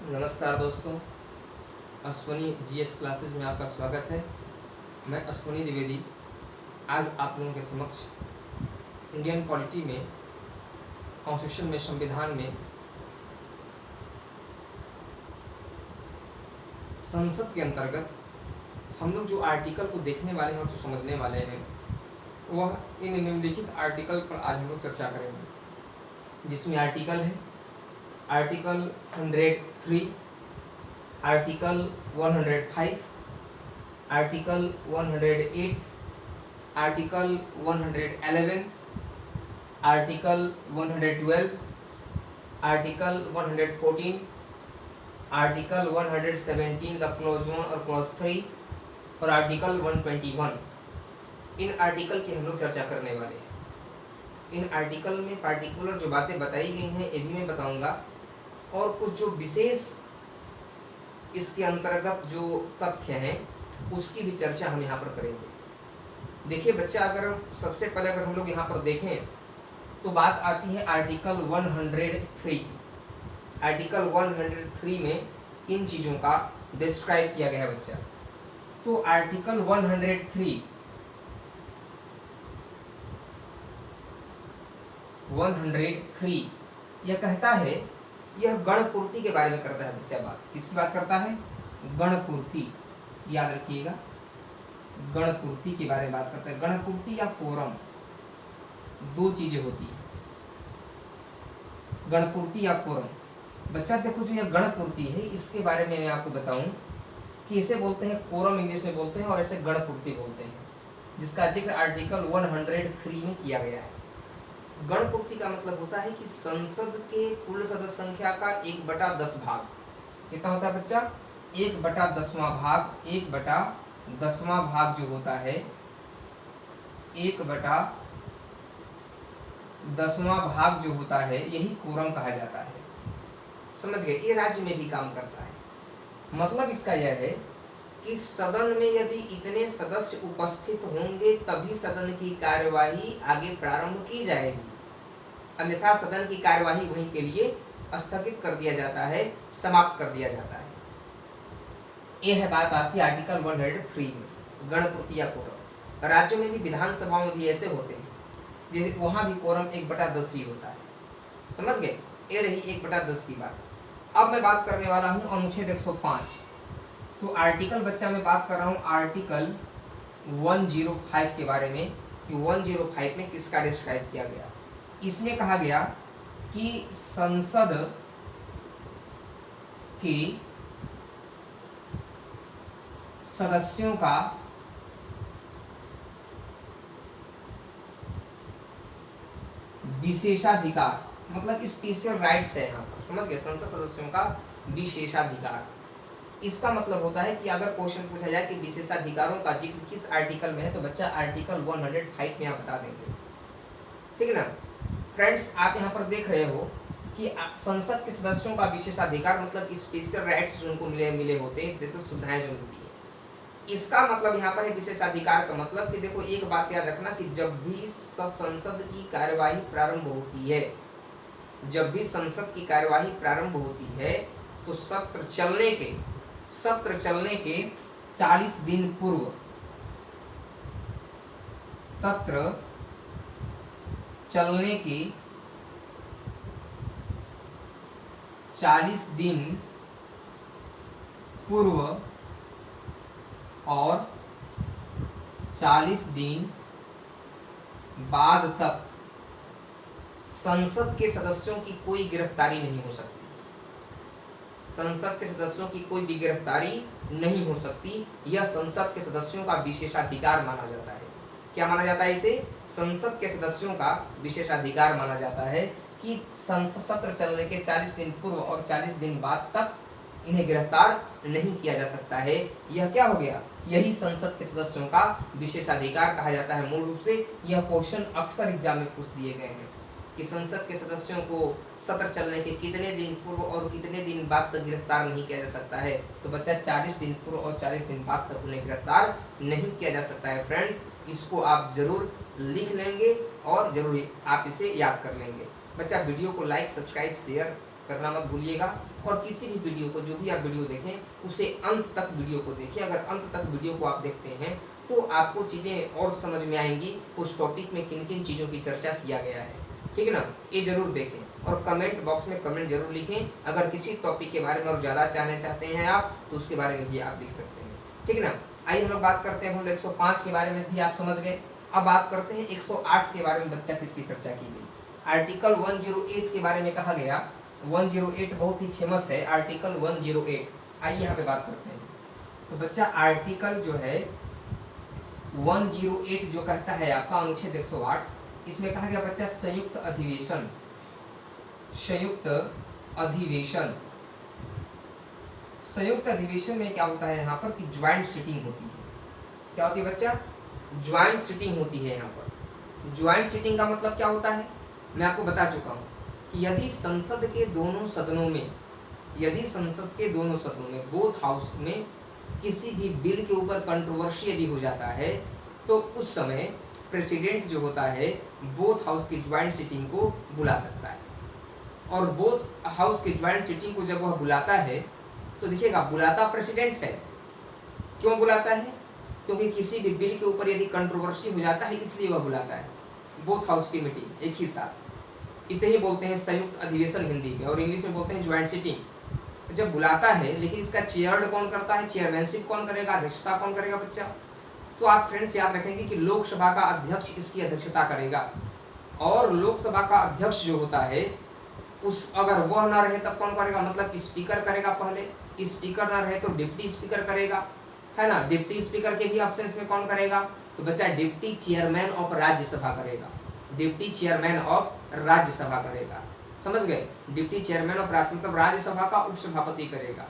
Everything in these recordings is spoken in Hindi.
नमस्कार दोस्तों, अश्वनी जीएस क्लासेस में आपका स्वागत है। मैं अश्वनी द्विवेदी आज आप लोगों के समक्ष इंडियन पॉलिटी में, कॉन्स्टिट्यूशन में, संविधान में संसद के अंतर्गत हम लोग जो आर्टिकल को देखने वाले हैं और जो समझने वाले हैं वह इन निम्नलिखित आर्टिकल पर आज हम लोग चर्चा करेंगे, जिसमें आर्टिकल है article 103, article 105, article 108, article 111, article 112, article 114, article 117 the clause 1 और क्लॉज 3 और आर्टिकल 121। इन आर्टिकल की हम लोग चर्चा करने वाले हैं। इन आर्टिकल में पार्टिकुलर जो बातें बताई गई हैं ये भी मैं बताऊंगा, और कुछ जो विशेष इसके अंतर्गत जो तथ्य हैं उसकी भी चर्चा हम यहाँ पर करेंगे। देखिए बच्चा, अगर सबसे पहले अगर हम लोग यहाँ पर देखें तो बात आती है आर्टिकल 103 की। आर्टिकल 103 में किन चीज़ों का डिस्क्राइब किया गया है बच्चा? तो आर्टिकल 103 यह कहता है, यह गणपूर्ति के बारे में करता है बच्चा। बात किसकी बात करता है? गणपूर्ति। याद रखिएगा, गणपूर्ति के बारे में बात करता है। गणपूर्ति या कोरम दो चीजें होती है, गणपूर्ति या कोरम। बच्चा देखो, जो यह गणपूर्ति है इसके बारे में मैं आपको बताऊं कि इसे बोलते हैं कोरम, इंग्लिश में बोलते हैं, और इसे गणपूर्ति बोलते हैं, जिसका जिक्र आर्टिकल 103 में किया गया है। गणपूर्ति का मतलब होता है कि संसद के कुल सदस्य संख्या का 1/10 भाग। कितना होता है बच्चा? 1/10वां भाग। 1/10वां भाग जो होता है, 1/10वां भाग जो होता है, यही कोरम कहा जाता है। समझ गए? ये राज्य में भी काम करता है। मतलब इसका यह है कि सदन में यदि इतने सदस्य उपस्थित होंगे तभी सदन की कार्यवाही आगे प्रारंभ की जाएगी, अन्यथा सदन की कार्यवाही वहीं के लिए स्थगित कर दिया जाता है, समाप्त कर दिया जाता है। यह है बात आपकी आर्टिकल 103 में, गणपूर्ति या कोरम। राज्यों में भी, विधानसभाओं में भी ऐसे होते हैं, जैसे वहां भी कोरम 1/10 ही होता है। समझ गए? ये रही 1/10 की बात। अब मैं बात करने वाला हूं अनुच्छेद 105। तो आर्टिकल बच्चा मैं बात कर रहा हूँ आर्टिकल 105 के बारे में, कि 105 में किसका डिस्क्राइब किया गया। इसमें कहा गया कि संसद के सदस्यों का विशेषाधिकार, मतलब स्पेशल राइट्स है यहाँ पर। समझ गए? संसद सदस्यों का विशेषाधिकार। इसका मतलब होता है कि अगर क्वेश्चन पूछा जाए कि विशेषाधिकारों का जिक्र किस आर्टिकल में है, तो बच्चा आर्टिकल 105 में आप बता देंगे। ठीक है ना फ्रेंड्स? आप यहाँ पर देख रहे हो कि संसद के सदस्यों का विशेषाधिकार मतलब स्पेशल राइट्स जो उनको मिले होते हैं, स्पेशल सुविधाएं जो मिलती है। इसका मतलब यहाँ पर है विशेषाधिकार का मतलब कि देखो, एक बात याद रखना कि जब भी संसद की कार्यवाही प्रारंभ होती है, जब भी संसद की कार्यवाही प्रारंभ होती है, तो सत्र चलने के 40 दिन पूर्व, सत्र चलने के 40 दिन पूर्व और 40 दिन बाद तक संसद के सदस्यों की कोई गिरफ्तारी नहीं हो सकती। संसद के सदस्यों की कोई भी गिरफ्तारी नहीं हो सकती। यह संसद के सदस्यों का विशेषाधिकार माना जाता है। क्या माना जाता है इसे? संसद के सदस्यों का विशेषाधिकार माना जाता है कि संसद सत्र चलने के 40 दिन पूर्व और 40 दिन बाद तक इन्हें गिरफ्तार नहीं किया जा सकता है। यह क्या हो गया? यही संसद के सदस्यों का विशेषाधिकार कहा जाता है। मूल रूप से यह क्वेश्चन अक्सर एग्जाम में पूछ दिए गए हैं कि संसद के सदस्यों को सत्र चलने के कितने दिन पूर्व और कितने दिन बाद तक गिरफ्तार नहीं किया जा सकता है। तो बच्चा 40 दिन पूर्व और 40 दिन बाद तक उन्हें गिरफ्तार नहीं किया जा सकता है। फ्रेंड्स, इसको आप जरूर लिख लेंगे और जरूर आप इसे याद कर लेंगे। बच्चा वीडियो को लाइक, सब्सक्राइब, शेयर करना मत भूलिएगा। और किसी भी वीडियो को, जो भी आप वीडियो देखें उसे अंत तक वीडियो को देखें। अगर अंत तक वीडियो को आप देखते हैं तो आपको चीज़ें और समझ में आएंगी, उस टॉपिक में किन किन चीज़ों की चर्चा किया गया है, ठीक है ना। ये जरूर देखें और कमेंट बॉक्स में कमेंट जरूर लिखें। अगर किसी टॉपिक के बारे में और ज़्यादा जानना चाहते हैं आप तो उसके बारे में भी आप लिख सकते हैं, ठीक है ना। आइए हम लोग बात करते हैं, हम लोग 105 के बारे में भी आप समझ गए। अब बात करते हैं 108 के बारे में बच्चा किसकी चर्चा की गई। आर्टिकल 108 के बारे में कहा गया, 108 बहुत ही फेमस है आर्टिकल 108। आइए यहाँ पे बात करते हैं। तो बच्चा आर्टिकल जो है 108 जो कहता है आपका अनुच्छेद 108, इसमें कहा गया बच्चा संयुक्त अधिवेशन, संयुक्त अधिवेशन। संयुक्त अधिवेशन में क्या होता है यहाँ पर कि ज्वाइंट सिटिंग होती है। क्या होती है बच्चा? ज्वाइंट सिटिंग होती है यहाँ पर। ज्वाइंट सिटिंग का मतलब क्या होता है मैं आपको बता चुका हूँ कि यदि संसद के दोनों सदनों में, यदि संसद के दोनों सदनों में, बोथ हाउस में किसी भी बिल के ऊपर कंट्रोवर्सी यदि हो जाता है तो उस समय प्रेसिडेंट जो होता है बोथ हाउस की ज्वाइंट सिटिंग को बुला सकता है। और बोथ हाउस की ज्वाइंट सिटिंग को जब वह बुलाता है तो देखिएगा बुलाता प्रेसिडेंट है। क्यों बुलाता है? क्योंकि किसी भी बिल के ऊपर यदि कंट्रोवर्सी हो जाता है इसलिए वह बुलाता है बोथ हाउस की मीटिंग एक ही साथ। इसे ही बोलते हैं संयुक्त अधिवेशन हिंदी में, और इंग्लिश में बोलते हैं ज्वाइंट सिटिंग। जब बुलाता है, लेकिन इसका चेयर्ड कौन करता है, चेयरमैनशिप कौन करेगा, अध्यक्षता कौन करेगा बच्चा? तो आप फ्रेंड्स याद रखेंगे कि लोकसभा का अध्यक्ष इसकी अध्यक्षता करेगा। और लोकसभा का अध्यक्ष जो होता है उस, अगर वह ना रहे तब कौन करेगा, मतलब स्पीकर करेगा पहले, स्पीकर ना रहे तो डिप्टी स्पीकर करेगा, है ना। डिप्टी स्पीकर के भी ऑप्शंस में कौन करेगा तो बच्चा डिप्टी चेयरमैन ऑफ राज्यसभा करेगा, डिप्टी चेयरमैन ऑफ राज्यसभा करेगा, समझ गए। डिप्टी चेयरमैन ऑफ राज्य मतलब राज्यसभा का उपसभापति करेगा,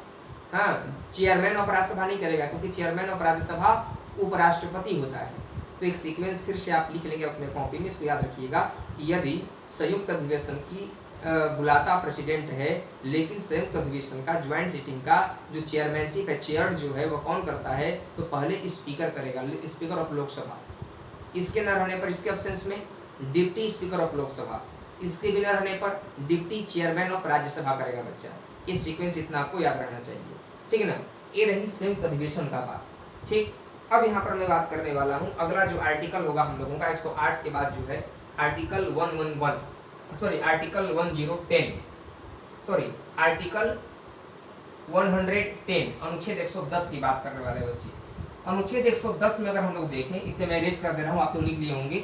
हाँ। चेयरमैन ऑफ राज्यसभा नहीं करेगा क्योंकि चेयरमैन ऑफ राज्यसभा उपराष्ट्रपति होता है। तो एक सीक्वेंस फिर से आप लिख लेंगे अपने कॉपी में, इसको याद रखिएगा कि यदि संयुक्त अधिवेशन की बुलाता प्रेसिडेंट है, लेकिन संयुक्त अधिवेशन का ज्वाइंट सिटिंग का जो चेयरमैनशिप है, चेयर जो है वह कौन करता है तो पहले स्पीकर करेगा, स्पीकर ऑफ लोकसभा। इसके न रहने पर इसके अब्सेंस में डिप्टी स्पीकर ऑफ लोकसभा, इसके बिना रहने पर डिप्टी चेयरमैन ऑफ राज्यसभा करेगा बच्चा। इस सीक्वेंस इतना आपको याद रहना चाहिए, ठीक है ना। ये रही संयुक्त अधिवेशन का बात, ठीक। अब यहाँ पर मैं बात करने वाला हूँ अगला जो आर्टिकल होगा हम लोगों का 108 के बाद जो है article 111, sorry article 1010, sorry article 110 अनुच्छेद 110 की बात करने वाले बच्चे। अनुच्छेद 110 में अगर हम लोग देखें, इसे मैं रेज कर दे रहा हूँ, आप लोग लिख लिए होंगे।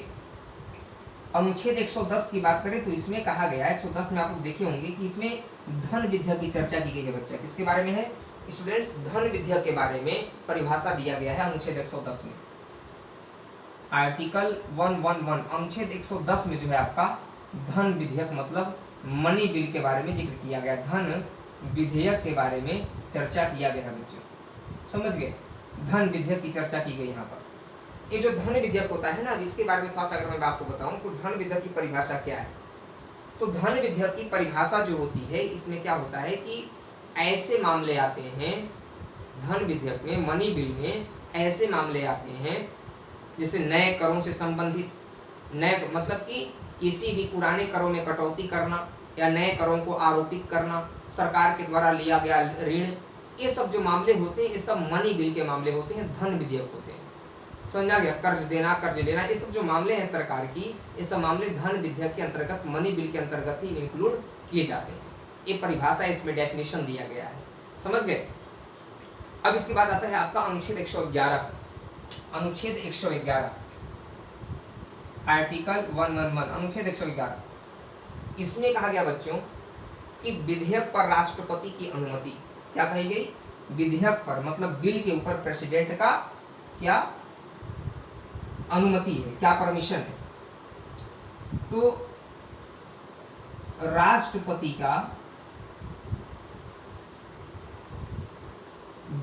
अनुच्छेद 110 की बात करें तो इसमें कहा गया है, 110 में आप लोग देखे होंगे कि इसमें धन विधेयक की चर्चा की गई है बच्चा। किसके बारे में है स्टूडेंट्स? धन विधेयक के बारे में परिभाषा दिया गया है अनुच्छेद 110 में। आर्टिकल 111 अनुच्छेद 110 में जो है आपका धन विधेयक मतलब मनी बिल के बारे में जिक्र किया गया, धन विधेयक के बारे में चर्चा किया गया बच्चों, समझ गए। धन विधेयक की चर्चा की गई यहाँ पर। ये जो धन विधेयक होता है ना, इसके बारे में थोड़ा सा अगर मैं आपको बताऊं तो धन विधेयक की परिभाषा क्या है। तो धन विधेयक की परिभाषा जो होती है, इसमें क्या होता है कि ऐसे मामले आते हैं धन विधेयक में, मनी बिल में ऐसे मामले आते हैं जैसे नए करों से संबंधित, नए मतलब कि किसी भी पुराने करों में कटौती करना या नए करों को आरोपित करना, सरकार के द्वारा लिया गया ऋण, ये सब जो मामले होते हैं ये सब मनी बिल के मामले होते हैं, धन विधेयक होते हैं, समझा गया। कर्ज देना, कर्ज लेना, ये सब जो मामले हैं सरकार की, ये सब मामले धन विधेयक के अंतर्गत, मनी बिल के अंतर्गत ही इंक्लूड किए जाते हैं। ये परिभाषा, इसमें डेफिनेशन दिया गया है, समझ गए। अब इसके बाद आता है आपका अनुच्छेद 111, अनुच्छेद 111 आर्टिकल 111 अनुच्छेद 111। इसमें कहा गया बच्चों कि विधेयक पर राष्ट्रपति की अनुमति, क्या कही गई? विधेयक पर मतलब बिल के ऊपर प्रेसिडेंट का क्या अनुमति है, क्या परमिशन है। तो राष्ट्रपति का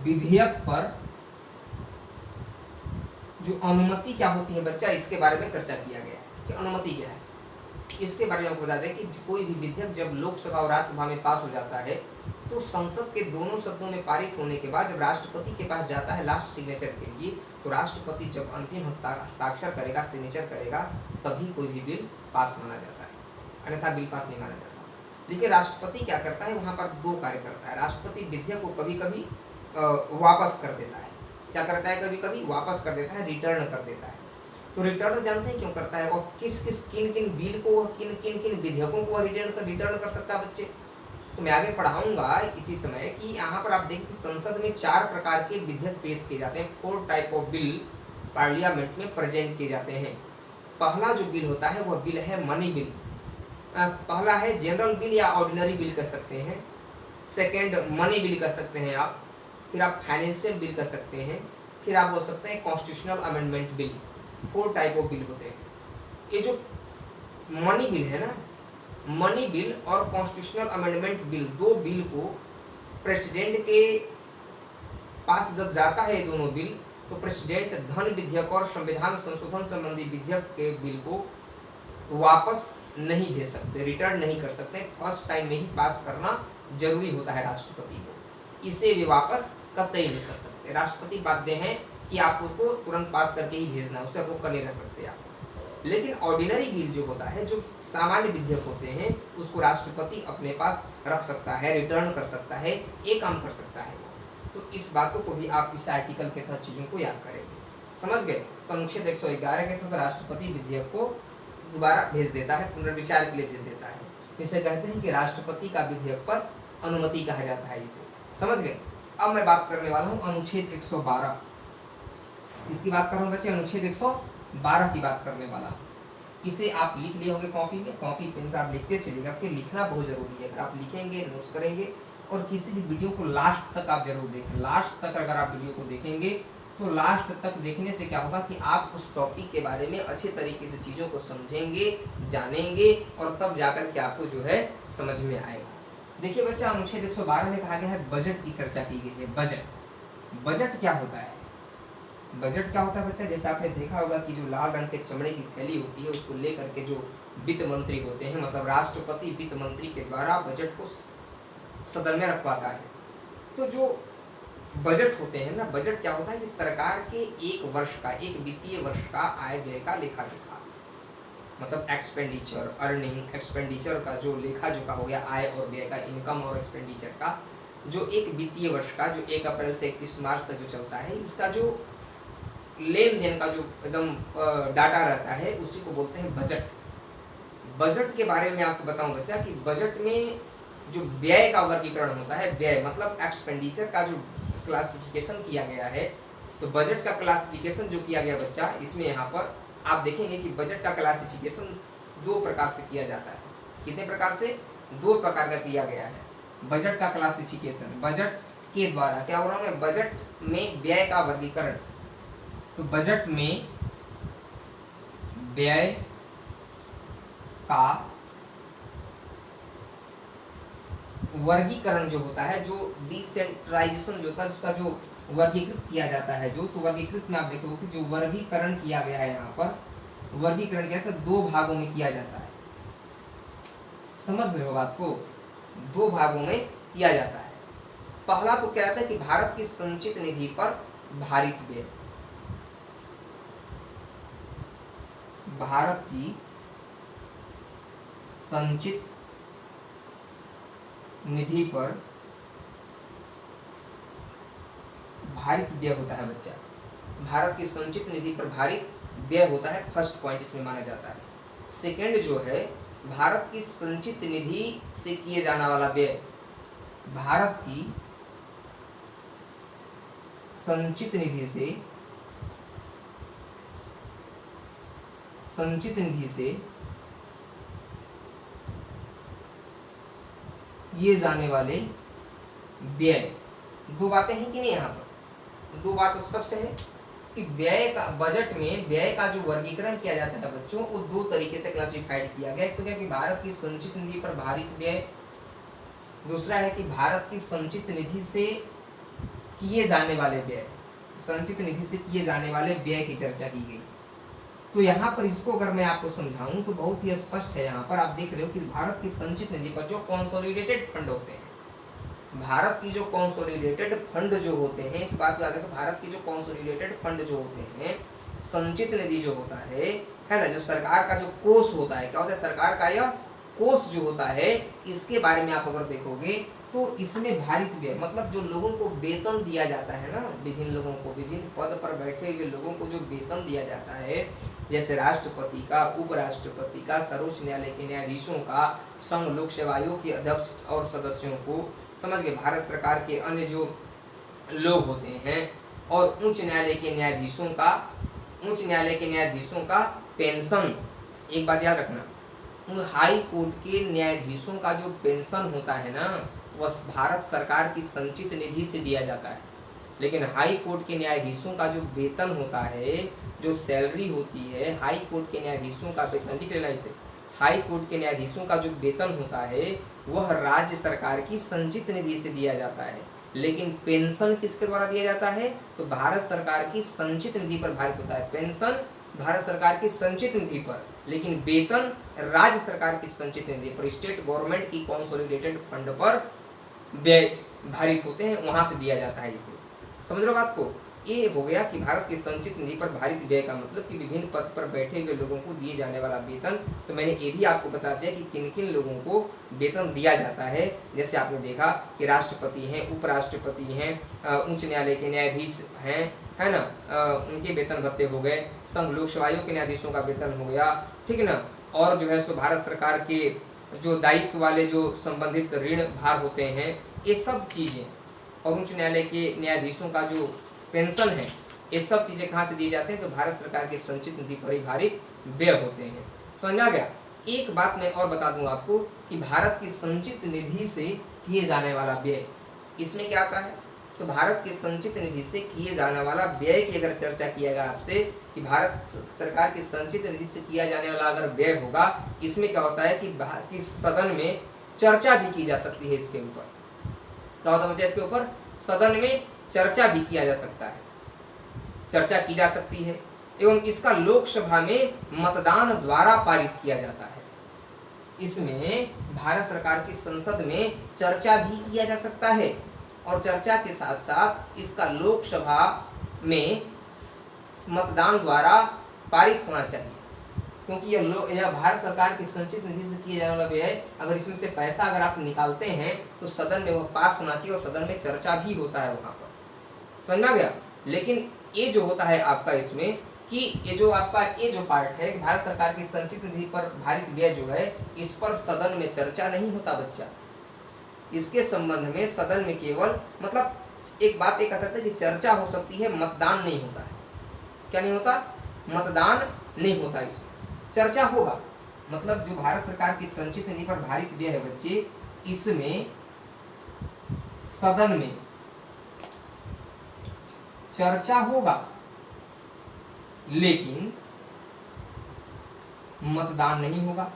विधेयक पर जो अनुमति क्या होती है बच्चा, इसके बारे में चर्चा किया गया है कि अनुमति क्या है। इसके बारे में आपको बता दें कि कोई भी विधेयक जब लोकसभा और राज्यसभा में पास हो जाता है तो संसद के दोनों सदनों में पारित होने के बाद जब राष्ट्रपति के पास जाता है लास्ट सिग्नेचर के लिए, तो राष्ट्रपति जब अंतिम हस्ताक्षर करेगा, सिग्नेचर करेगा, तभी कोई भी बिल पास माना जाता है, अन्यथा बिल पास नहीं माना जाता। देखिए राष्ट्रपति क्या करता है, वहाँ पर दो कार्य करता है। राष्ट्रपति विधेयक को कभी कभी वापस कर देता है। क्या करता है, कभी कभी वापस कर देता है, रिटर्न कर देता है। तो रिटर्न जानते हैं क्यों करता है, और किस किस किन किन बिल को, किन किन किन विधेयकों को रिटर्न कर सकता है बच्चे। तो मैं आगे पढ़ाऊंगा इसी समय कि यहाँ पर आप देखिए संसद में 4 प्रकार के विधेयक पेश किए जाते हैं। 4 टाइप ऑफ बिल पार्लियामेंट में प्रेजेंट किए जाते हैं। पहला जो बिल होता है वह बिल है मनी बिल। पहला है जनरल बिल या ऑर्डिनरी बिल कह सकते हैं। सेकेंड मनी बिल कह सकते हैं आप। फिर आप फाइनेंशियल बिल कह सकते हैं। फिर आप बोल सकते हैं constitutional amendment bill. 4 type of bill होते हैं। ये जो मनी बिल है ना, मनी बिल और कॉन्स्टिट्यूशनल अमेंडमेंट बिल, दो बिल को प्रेसिडेंट के पास जब जाता है दोनों बिल, तो प्रेसिडेंट धन विधेयक और संविधान संशोधन संबंधी विधेयक के बिल को वापस नहीं भेज सकते, रिटर्न नहीं कर सकते। फर्स्ट टाइम में ही पास करना जरूरी होता है राष्ट्रपति को। इसे भी वापस कतई नहीं कर सकते। राष्ट्रपति बाध्य हैं कि आप उसको तुरंत पास करके ही भेजना, उससे रोक कर नहीं रह सकते आप। लेकिन ऑर्डिनरी बिल जो होता है, जो सामान्य विधेयक होते हैं, उसको राष्ट्रपति अपने पास रख सकता है, रिटर्न कर सकता है, एक काम कर सकता है। तो इस बातों को भी आप इस आर्टिकल के तहत चीज़ों को याद करेंगे। समझ गए। तो अनुच्छेद 111 के तहत राष्ट्रपति विधेयक को दोबारा भेज देता है, पुनर्विचार के लिए भेज देता है। इसे कहते हैं कि राष्ट्रपति का विधेयक पर अनुमति कहा जाता है इसे। समझ गए। अब मैं बात करने वाला हूँ अनुच्छेद 112। इसकी बात कर रहा हूँ बच्चे, अनुच्छेद 112 की बात करने वाला। इसे आप लिख लिए होंगे कॉपी में, कॉपी पेन से आप लिखते चलिएगा, कि लिखना बहुत जरूरी है। अगर आप लिखेंगे, नोट्स करेंगे, और किसी भी वीडियो को लास्ट तक आप जरूर देखें। लास्ट तक अगर आप वीडियो को देखेंगे तो लास्ट तक देखने से क्या होगा कि आप उस टॉपिक के बारे में अच्छे तरीके से चीज़ों को समझेंगे, जानेंगे, और तब जाकर के आपको जो है समझ में आएगा। देखिए बच्चा, अनुच्छेद 112 में कहा गया है बजट की चर्चा की गई है। बजट, बजट क्या होता है? बजट क्या होता है बच्चा? जैसे आपने देखा होगा कि जो लाल रंग के चमड़े की थैली होती है, उसको लेकर के जो वित्त मंत्री होते हैं, मतलब राष्ट्रपति वित्त मंत्री के द्वारा बजट को सदन में रखवाता है। तो जो बजट होते हैं ना, बजट क्या होता है कि सरकार के एक वर्ष का, एक वित्तीय वर्ष का आय व्यय का लेखा जोखा, मतलब एक्सपेंडिचर, अर्निंग, एक्सपेंडिचर का जो लेखा जोखा हो गया, आय और व्यय का, इनकम और एक्सपेंडिचर का, जो एक वित्तीय वर्ष का, जो 1 अप्रैल से 31 मार्च तक जो चलता है, इसका जो लेन देन का जो एकदम डाटा रहता है, उसी को बोलते हैं बजट। बजट के बारे में आपको बताऊं बच्चा कि बजट में जो व्यय का वर्गीकरण होता है, व्यय मतलब एक्सपेंडिचर का जो क्लासिफिकेशन किया गया है, तो बजट का क्लासिफिकेशन जो किया गया बच्चा, इसमें यहाँ पर आप देखेंगे कि बजट का क्लासिफिकेशन 2 प्रकार से किया जाता है। कितने प्रकार से? 2 प्रकार का किया गया है बजट का क्लासिफिकेशन। बजट के द्वारा क्या हो रहा है, बजट में व्यय का वर्गीकरण। तो बजट में व्यय का वर्गीकरण जो होता है, जो डिसेंट्रलाइजेशन जो होता है, उसका जो वर्गीकृत किया जाता है, जो तो वर्गीकृत में आप देखोगे कि जो वर्गीकरण किया गया है, यहाँ पर वर्गीकरण क्या है, 2 भागों में किया जाता है। समझ रहे हो बात को? 2 भागों में किया जाता है। पहला तो क्या रहता है कि भारत की संचित निधि पर भारित व्यय, भारत की संचित निधि पर भारित व्यय होता है बच्चा। भारत की संचित निधि पर भारित व्यय होता है, फर्स्ट पॉइंट इसमें माना जाता है। सेकंड जो है, भारत की संचित निधि से किए जाने वाला व्यय, भारत की संचित निधि से, संचित निधि से ये जाने वाले व्यय। 2 बातें हैं कि नहीं? यहाँ पर 2 बात स्पष्ट है कि व्यय का, बजट में व्यय का जो वर्गीकरण किया जाता है बच्चों, वो 2 तरीके से क्लासिफाइड किया गया। एक तो क्या कि भारत की संचित निधि पर भारित व्यय, दूसरा है कि भारत की संचित निधि से किए जाने वाले व्यय, संचित निधि से किए जाने वाले व्यय की चर्चा की गई। तो यहाँ पर इसको अगर मैं आपको समझाऊं तो बहुत ही स्पष्ट है। यहाँ पर आप देख रहे हो कि भारत की संचित निधि पर जो कंसोलिडेटेड फंड होते हैं, भारत की जो कंसोलिडेटेड फंड जो होते हैं, इस बात को याद रखो, भारत की जो कंसोलिडेटेड फंड जो होते हैं, संचित निधि जो होता है ना, जो सरकार का जो कोष होता है, क्या होता है, सरकार का यह कोष जो होता है इसके बारे में आप अगर देखोगे तो इसमें भारित व्यय मतलब जो लोगों को वेतन दिया जाता है ना, विभिन्न लोगों को विभिन्न पद पर बैठे हुए लोगों को जो वेतन दिया जाता है, जैसे राष्ट्रपति का, उपराष्ट्रपति का, सर्वोच्च न्यायालय के न्यायाधीशों का, संघ लोक सेवा आयोग के अध्यक्ष और सदस्यों को, समझ गए, भारत सरकार के अन्य जो लोग होते हैं, और उच्च न्यायालय के न्यायाधीशों का, उच्च न्यायालय के न्यायाधीशों का पेंशन, एक बात याद रखना, हाई कोर्ट के न्यायाधीशों का जो पेंशन होता है ना वह भारत सरकार की संचित निधि से दिया जाता है, लेकिन हाई कोर्ट के न्यायाधीशों का जो वेतन होता है, जो सैलरी होती है, हाई कोर्ट के न्यायाधीशों का वेतन, लिख लेना इसे, हाई कोर्ट के न्यायाधीशों का जो वेतन होता है वह राज्य सरकार की संचित निधि से दिया जाता है, लेकिन पेंशन किसके द्वारा दिया जाता है, तो भारत सरकार की संचित निधि पर भारित होता है। पेंशन भारत सरकार की संचित निधि पर, लेकिन वेतन राज्य सरकार की संचित निधि पर, स्टेट गवर्नमेंट की कंसोलिडेटेड फंड पर व्यय भारित होते हैं, वहां से दिया जाता है इसे। समझ लो बात को, ये हो गया कि भारत की संचित निधि पर भारित व्यय का मतलब कि विभिन्न पद पर बैठे हुए लोगों को दिए जाने वाला वेतन। तो मैंने ये भी आपको बता दिया कि किन किन लोगों को वेतन दिया जाता है, जैसे आपने देखा कि राष्ट्रपति हैं, उपराष्ट्रपति हैं, उच्च न्यायालय के न्यायाधीश हैं, है ना, उनके वेतन भत्ते हो गए, संघ लोक सेवा आयोग के न्यायाधीशों का वेतन हो गया, ठीक है ना, और जो है सो भारत सरकार के जो दायित्व वाले जो संबंधित ऋण भार होते हैं, ये सब चीज़ें, और उच्च न्यायालय के न्यायाधीशों का जो पेंशन है, ये सब चीज़ें कहाँ से दिए जाते हैं, तो भारत सरकार की संचित निधि पर ही भारित व्यय होते हैं। समझ में आ गया। एक बात मैं और बता दूं आपको कि भारत की संचित निधि से किए जाने वाला व्यय, इसमें क्या आता है, तो भारत की संचित निधि से किए जाने वाला व्यय की अगर चर्चा किया गया आपसे कि भारत सरकार की संचित निधि से किया जाने वाला अगर व्यय होगा, इसमें क्या होता है कि सदन में चर्चा भी की जा सकती है इसके ऊपर। क्या होता है बच्चा, इसके ऊपर सदन में चर्चा भी किया जा सकता है, चर्चा की जा सकती है, एवं इसका लोकसभा में मतदान द्वारा पारित किया जाता है। इसमें भारत सरकार की संसद में चर्चा भी किया जा सकता है, और चर्चा के साथ साथ इसका लोकसभा में मतदान द्वारा पारित होना चाहिए, क्योंकि यह भारत सरकार की संचित निधि से किया जाने वाला व्यय, अगर इसमें से पैसा अगर आप निकालते हैं तो सदन में वह पास होना चाहिए, और सदन में चर्चा भी होता है वहाँ पर। समझ में आ गया। लेकिन ये जो होता है आपका इसमें कि ये जो आपका ये जो पार्ट है, भारत सरकार की संचित निधि पर भारित व्यय जो है, इस पर सदन में चर्चा नहीं होता बच्चा। इसके संबंध में सदन में केवल मतलब एक बात ये कह सकते हैं कि चर्चा हो सकती है, मतदान नहीं होता है। क्या नहीं होता, मतदान नहीं होता, इसमें चर्चा होगा। मतलब जो भारत सरकार की संचित निधि पर भारित व्यय है बच्चे, इसमें सदन में चर्चा होगा, लेकिन मतदान नहीं होगा,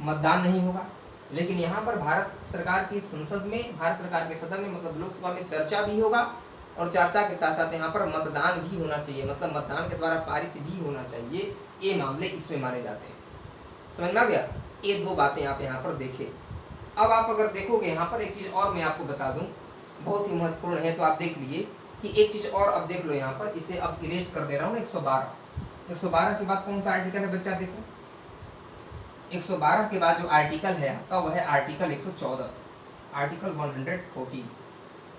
मतदान नहीं होगा। लेकिन यहाँ पर भारत सरकार की संसद में, भारत सरकार के सदन में मतलब लोकसभा में चर्चा भी होगा, और चर्चा के साथ साथ यहाँ पर मतदान भी होना चाहिए, मतलब मतदान के द्वारा पारित भी होना चाहिए। ये मामले इसमें माने जाते हैं। समझ में आ गया। ये दो बातें आप यहाँ पर देखें। अब आप अगर देखोगे यहाँ पर एक चीज़ और मैं आपको बता दूँ, बहुत ही महत्वपूर्ण है, तो आप देख लिए कि एक चीज़ और अब देख लो यहाँ पर, इसे अब इरेज कर दे रहा हूँ। 112 के बाद कौन सा आर्टिकल है बच्चा, देखो 112 के बाद जो आर्टिकल है आपका वह है आर्टिकल 114, आर्टिकल 114।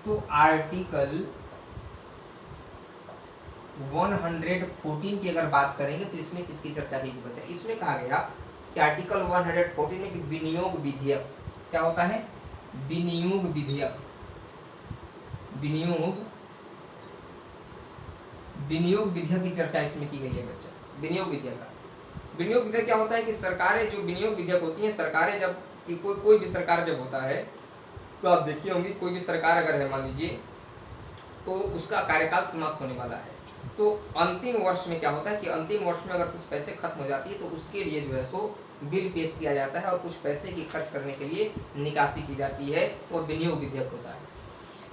तो आर्टिकल 114 की अगर बात करेंगे तो इसमें किसकी चर्चा की बच्चा, इसमें कहा गया कि आर्टिकल 114 में कि विनियोग विधेयक, क्या होता है, विनियोग विधेयक, विनियोग विधेयक की चर्चा इसमें की गई है बच्चा। विनियोग विधेयक का, विनियोग विधेयक क्या होता है कि सरकारें जो विनियोग विधेयक होती हैं, सरकारें जब कि कोई भी सरकार जब होता है, तो आप देखिए होंगे कोई भी सरकार अगर है मान लीजिए, तो उसका कार्यकाल समाप्त होने वाला है, तो अंतिम वर्ष में क्या होता है कि अंतिम वर्ष में अगर कुछ पैसे खत्म हो जाती है तो उसके लिए जो है सो बिल पेश किया जाता है, और कुछ पैसे की खर्च करने के लिए निकासी की जाती है, और विनियोग विधेयक होता है।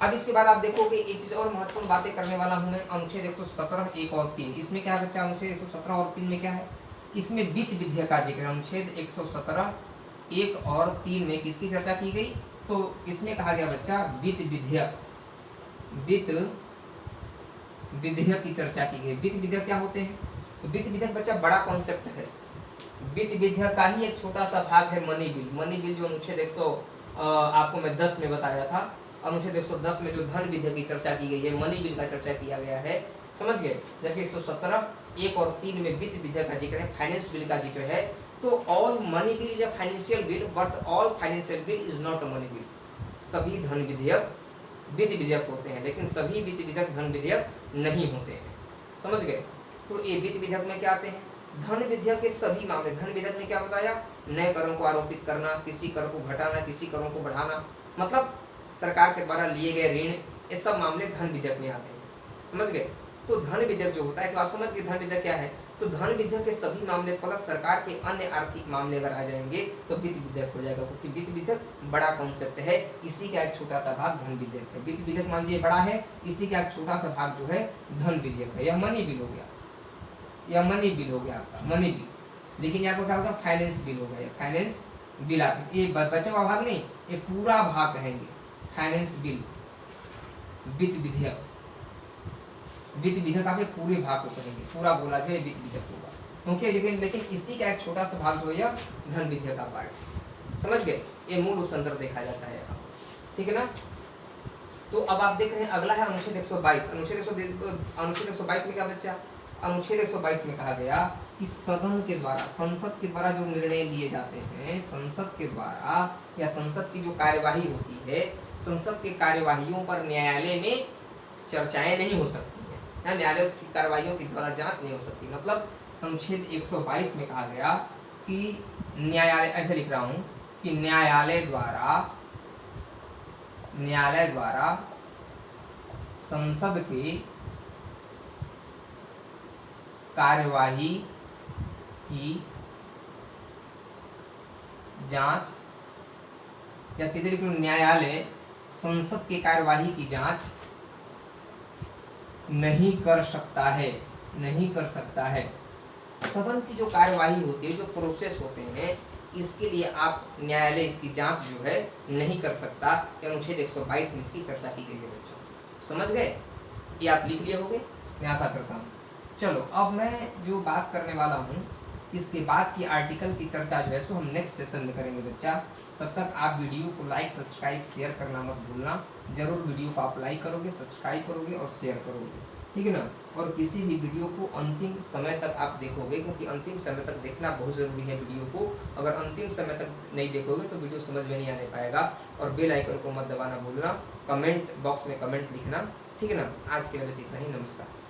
अब इसके बाद आप देखोगे एक चीज और महत्वपूर्ण बातें करने वाला हूं मैं, अनुच्छेद 117 1 और 3। इसमें क्या है बच्चा, अनुच्छेद 117 और 3 में क्या है, इसमें वित्त विधेयक का जिक्र। अनुच्छेद 117 1 और 3 में किसकी चर्चा की गई, तो इसमें कहा गया बच्चा वित्त विधेयक, वित्त विधेयक की चर्चा की गई। वित्त विधेयक क्या होते हैं, तो वित्त विधेयक बच्चा बड़ा कॉन्सेप्ट है, वित्त विधेयक का ही एक छोटा सा भाग है मनी बिल। मनी बिल जो अनुच्छेद 100 आपको मैं 10 में बताया था, अनुच्छेद 110 में जो धन विधेयक की चर्चा की गई है, मनी बिल का चर्चा किया गया है, समझ गए। जबकि 117 1 और 3 में वित्त विधेयक का जिक्र है, फाइनेंस बिल का जिक्र है। तो all money bill is a financial bill but all financial bill is not a money bill. सभी धन विधेयक वित्त विधेयक होते हैं, लेकिन सभी वित्त विधेयक धन विधेयक नहीं होते हैं, समझ गए। तो ये वित्त विधेयक में क्या आते हैं, धन विधेयक के सभी मामले। धन विधेयक में क्या बताया, नए करों को आरोपित करना, किसी कर को घटाना, किसी करों को बढ़ाना, मतलब सरकार के द्वारा लिए गए ऋण, ये सब मामले धन विधेयक में आते हैं, समझ गए। तो धन विधेयक जो होता है, तो आप समझ गए धन विधेयक क्या है। तो धन विधेयक के सभी मामले प्लस सरकार के अन्य आर्थिक मामले अगर आ जाएंगे तो वित्त विधेयक हो जाएगा, क्योंकि वित्त विधेयक बड़ा कॉन्सेप्ट है, इसी का एक छोटा सा भाग धन विधेयक है। वित्त विधेयक मान लीजिए बड़ा है, इसी का एक छोटा सा भाग जो है धन विधेयक है। यह मनी बिल हो गया, यह मनी बिल हो गया आपका मनी बिल। लेकिन यहाँ पर क्या होगा, फाइनेंस बिल हो गया, फाइनेंस बिल। आप ये बचा हुआ भाग नहीं, ये पूरा भाग कहेंगे फाइनेंस बिल। वित्त विधेयक, वित्त विधेयक आप पूरे भाग को कहेंगे, पूरा बोला जो है वित्त विधेयक होगा, क्योंकि लेकिन इसी का एक छोटा सा भाग जो है यह धन विधेयक का पार्ट, समझ गए। ये मूल रूपांतर देखा जाता है यहाँ, ठीक है ना। तो अब आप देख रहे हैं अगला है अनुच्छेद 122। अनुच्छेद 122 में क्या बच्चा, अनुच्छेद 122 में कहा गया कि सदन के द्वारा, संसद के द्वारा जो निर्णय लिए जाते हैं, संसद के द्वारा या संसद की जो कार्यवाही होती है, संसद के कार्यवाहियों पर न्यायालय में चर्चाएं नहीं हो सकती है, न्यायालय की कार्यवाहियों की द्वारा जांच नहीं हो सकती। मतलब अनुच्छेद 122 में कहा गया कि न्यायालय, ऐसे लिख रहा हूं कि न्यायालय द्वारा संसद के कार्यवाही की जांच, या सीधे लिख लो न्यायालय संसद के कार्यवाही की जांच नहीं कर सकता है, नहीं कर सकता है। सदन की जो कार्यवाही होती है, जो प्रोसेस होते हैं, इसके लिए आप न्यायालय इसकी जांच जो है नहीं कर सकता। अनुच्छेद 122 में इसकी चर्चा की गई है बच्चों, समझ गए। ये आप लिख लिए होंगे, मैं आशा करता हूँ। चलो अब मैं जो बात करने वाला हूँ, इसके बाद की आर्टिकल की चर्चा जो है सो हम नेक्स्ट सेशन में करेंगे बच्चा। तब तक आप वीडियो को लाइक, सब्सक्राइब, शेयर करना मत भूलना। जरूर वीडियो को आप लाइक करोगे, सब्सक्राइब करोगे और शेयर करोगे, ठीक है ना। और किसी भी वीडियो को अंतिम समय तक आप देखोगे, क्योंकि अंतिम समय तक देखना बहुत ज़रूरी है वीडियो को। अगर अंतिम समय तक नहीं देखोगे तो वीडियो समझ में नहीं आने पाएगा। और बेल आइकन को मत दबाना भूलना, कमेंट बॉक्स में कमेंट लिखना, ठीक है ना। आज के लिए बस इतना ही, नमस्कार।